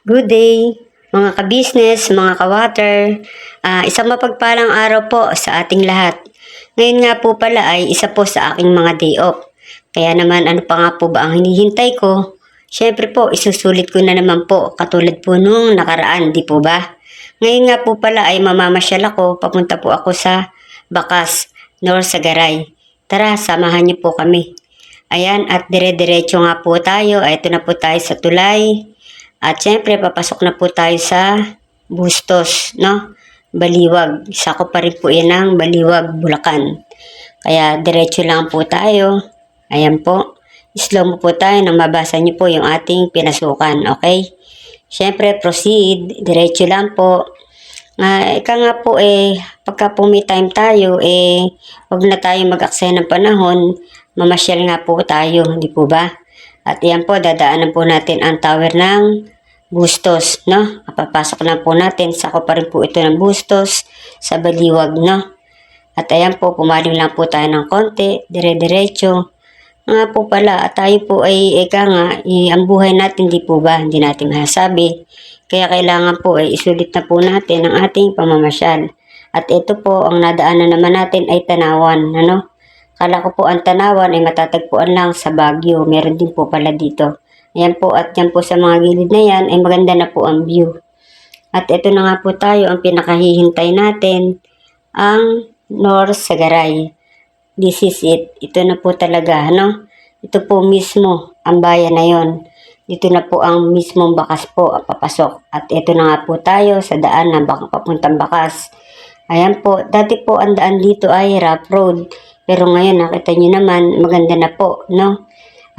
Good day, mga ka-business, mga ka-water. Isang mapagpalang araw po sa ating lahat. Ngayon nga po pala ay isa po sa aking mga day off. Kaya naman ano pa nga po ba ang hinihintay ko? Siyempre po, isusulit ko na naman po katulad po nung nakaraan, di po ba? Ngayon nga po pala ay mamamasyal ako, papunta po ako sa Bakas, North Sagaray. Tara, samahan niyo po kami. Ayan, at dire-diretso nga po tayo. Ito na po tayo sa tulay. At syempre, papasok na po tayo sa Bustos, no? Baliwag. Isa ko pa rin po yan ng Baliwag, Bulacan. Kaya diretso lang po tayo. Ayan po. Slow mo po tayo nang mabasa niyo po yung ating pinasukan, okay? Syempre, proceed. Diretso lang po. Ika nga po pagka po may time tayo, wag na tayo mag-aksaya ng panahon. Mamasyal nga po tayo, hindi po ba? At yan po, dadaanan po natin ang tower ng Bustos, no? Papasok lang po natin. Sako pa rin po ito ng Bustos sa Baliwag, no? At ayan po, pumaling lang po tayo ng konti, dire-diretso. Nga po pala, at tayo po ang buhay natin, di po ba? Hindi natin masasabi. Kaya kailangan po isulit na po natin ang ating pamamasyal. At ito po, ang nadaanan naman natin ay Tanawan, ano? Kala ko po ang Tanawan ay matatagpuan lang sa Baguio. Meron din po pala dito. Ayan po, at yan po sa mga gilid na yan ay maganda na po ang view. At ito na nga po tayo, ang pinakahihintay natin, ang North Sagaray. This is it. Ito na po talaga, no? Ito po mismo, ang bayan na yon. Dito na po ang mismong Bakas po, papasok. At ito na nga po tayo sa daan na papuntang Bakas. Ayan po, dati po ang daan dito ay rough road. Pero ngayon, nakita nyo naman, maganda na po, no?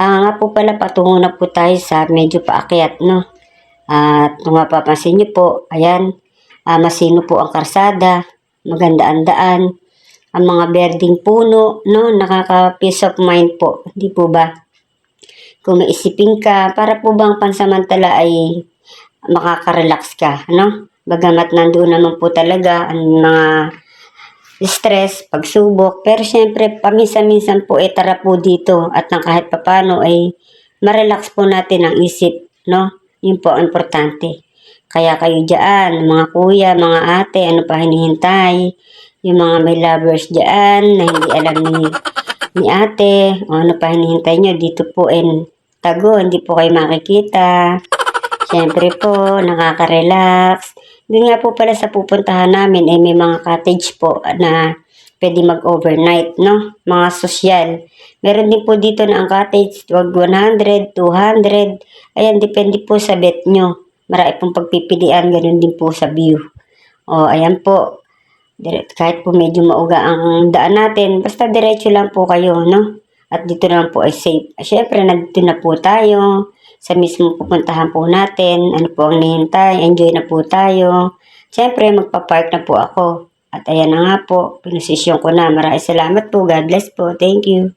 Nga po pala, patungo na po tayo sa medyo paakyat, no? At kung mapapansin nyo po, ayan, masino po ang karsada, maganda ang daan, ang mga berding puno, no? Nakaka-peace of mind po, di po ba? Kung may isipin ka, para po bang pansamantala ay makaka-relax ka, no? Bagamat nandoon naman po talaga ang mga stress, pagsubok. Pero syempre, paminsan-minsan po tara po dito at nang kahit papano ay ma-relax po natin ang isip, no? Yun po ang importante. Kaya kayo dyan, mga kuya, mga ate, ano pa hinihintay? Yung mga may lovers dyan na hindi alam ni ate, o ano pa hinihintay nyo? Dito po tago, hindi po kayo makikita. Syempre po, nakaka-relax. Doon nga po pala sa pupuntahan namin, may mga cottage po na pwede mag-overnight, no? Mga sosyal. Meron din po dito na ang cottage, wag 100, 200. Ayan, depende po sa bet nyo. Marami pong pagpipilian, ganun din po sa view. O, ayan po. Kahit po medyo mauga ang daan natin, basta diretso lang po kayo, no? At dito naman po ay safe. Siyempre, nandito na po tayo sa mismo pupuntahan po natin. Ano po ang nihintay? Enjoy na po tayo. Siyempre, magpa-park na po ako. At ayan na nga po, pinusisyon ko na. Maraming salamat po. God bless po. Thank you.